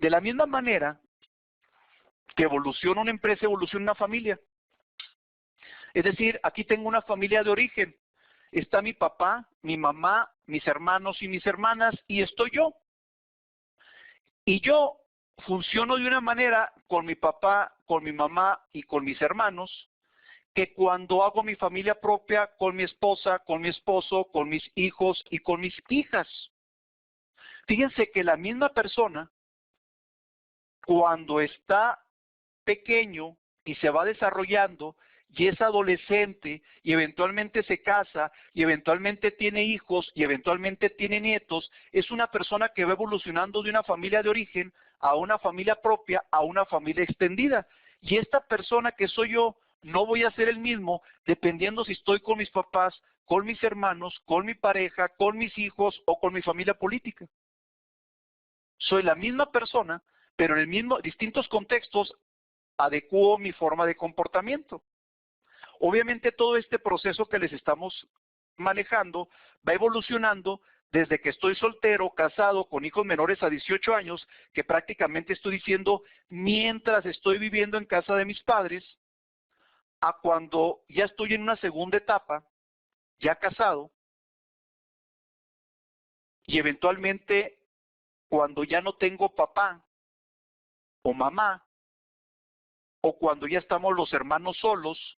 De la misma manera que evoluciona una empresa, evoluciona una familia. Es decir, aquí tengo una familia de origen. Está mi papá, mi mamá, mis hermanos y mis hermanas, y estoy yo. Y yo funciono de una manera con mi papá, con mi mamá y con mis hermanos, que cuando hago mi familia propia, con mi esposa, con mi esposo, con mis hijos y con mis hijas. Fíjense que la misma persona, cuando está pequeño y se va desarrollando y es adolescente y eventualmente se casa y eventualmente tiene hijos y eventualmente tiene nietos, es una persona que va evolucionando de una familia de origen a una familia propia, a una familia extendida. Y esta persona que soy yo, no voy a ser el mismo dependiendo si estoy con mis papás, con mis hermanos, con mi pareja, con mis hijos o con mi familia política. Soy la misma persona, pero en distintos contextos adecuo mi forma de comportamiento. Obviamente todo este proceso que les estamos manejando va evolucionando desde que estoy soltero, casado, con hijos menores a 18 años, que prácticamente estoy diciendo mientras estoy viviendo en casa de mis padres, a cuando ya estoy en una segunda etapa, ya casado, y eventualmente cuando ya no tengo papá o mamá, o cuando ya estamos los hermanos solos,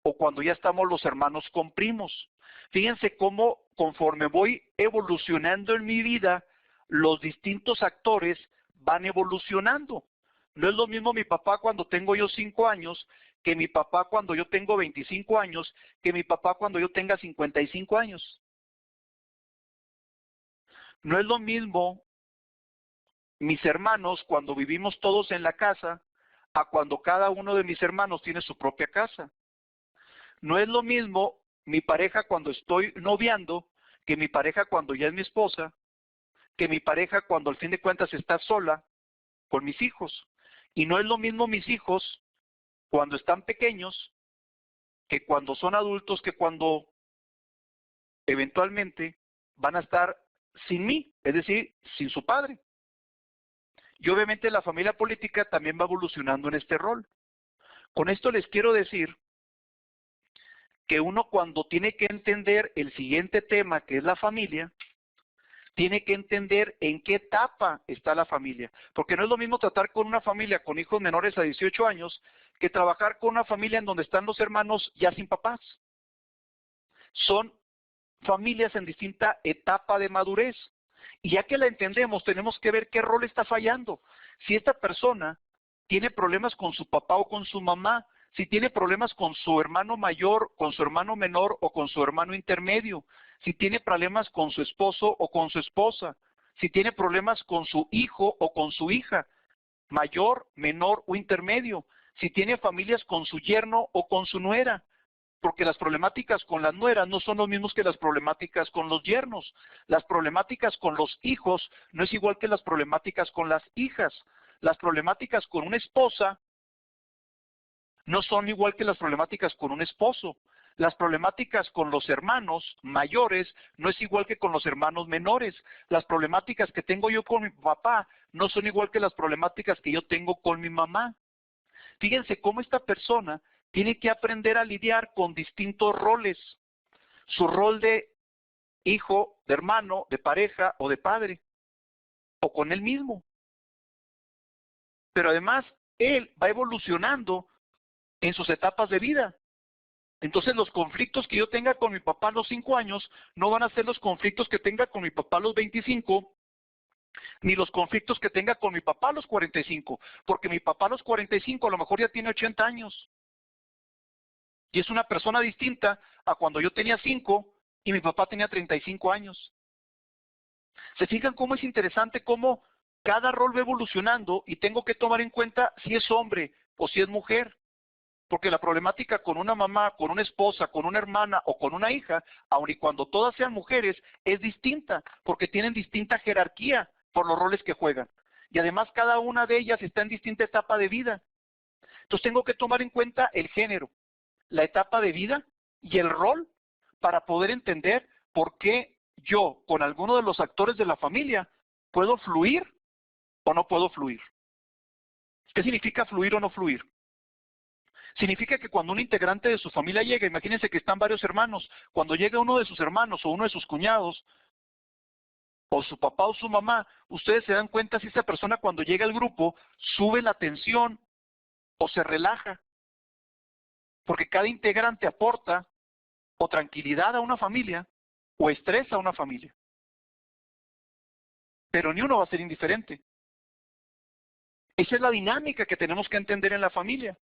o cuando ya estamos los hermanos con primos. Fíjense cómo conforme voy evolucionando en mi vida, los distintos actores van evolucionando. No es lo mismo mi papá cuando tengo yo 5 años, que mi papá cuando yo tengo 25 años, que mi papá cuando yo tenga 55 años. No es lo mismo mis hermanos cuando vivimos todos en la casa, a cuando cada uno de mis hermanos tiene su propia casa. No es lo mismo mi pareja cuando estoy noviando, que mi pareja cuando ya es mi esposa, que mi pareja cuando al fin de cuentas está sola con mis hijos. Y no es lo mismo mis hijos cuando están pequeños, que cuando son adultos, que cuando eventualmente van a estar sin mí, es decir, sin su padre. Y obviamente la familia política también va evolucionando en este rol. Con esto les quiero decir que uno cuando tiene que entender el siguiente tema, que es la familia, tiene que entender en qué etapa está la familia. Porque no es lo mismo tratar con una familia con hijos menores a 18 años que trabajar con una familia en donde están los hermanos ya sin papás. Son familias en distinta etapa de madurez. Y ya que la entendemos, tenemos que ver qué rol está fallando. Si esta persona tiene problemas con su papá o con su mamá, si tiene problemas con su hermano mayor, con su hermano menor o con su hermano intermedio, si tiene problemas con su esposo o con su esposa, si tiene problemas con su hijo o con su hija, mayor, menor o intermedio, si tiene familias con su yerno o con su nuera, porque las problemáticas con las nueras no son los mismos que las problemáticas con los yernos. Las problemáticas con los hijos no es igual que las problemáticas con las hijas. Las problemáticas con una esposa no son igual que las problemáticas con un esposo. Las problemáticas con los hermanos mayores no es igual que con los hermanos menores. Las problemáticas que tengo yo con mi papá no son igual que las problemáticas que yo tengo con mi mamá. Fíjense cómo esta persona tiene que aprender a lidiar con distintos roles. Su rol de hijo, de hermano, de pareja o de padre, o con él mismo. Pero además, él va evolucionando en sus etapas de vida. Entonces los conflictos que yo tenga con mi papá a los 5 años no van a ser los conflictos que tenga con mi papá a los 25, ni los conflictos que tenga con mi papá a los 45, porque mi papá a los 45 a lo mejor ya tiene 80 años. Y es una persona distinta a cuando yo tenía 5 y mi papá tenía 35 años. ¿Se fijan cómo es interesante cómo cada rol va evolucionando y tengo que tomar en cuenta si es hombre o si es mujer? Porque la problemática con una mamá, con una esposa, con una hermana o con una hija, aun y cuando todas sean mujeres, es distinta, porque tienen distinta jerarquía por los roles que juegan. Y además cada una de ellas está en distinta etapa de vida. Entonces tengo que tomar en cuenta el género, la etapa de vida y el rol para poder entender por qué yo, con alguno de los actores de la familia, puedo fluir o no puedo fluir. ¿Qué significa fluir o no fluir? Significa que cuando un integrante de su familia llega, imagínense que están varios hermanos, cuando llega uno de sus hermanos o uno de sus cuñados, o su papá o su mamá, ustedes se dan cuenta si esa persona cuando llega al grupo sube la tensión o se relaja, porque cada integrante aporta o tranquilidad a una familia o estrés a una familia. Pero ni uno va a ser indiferente. Esa es la dinámica que tenemos que entender en la familia.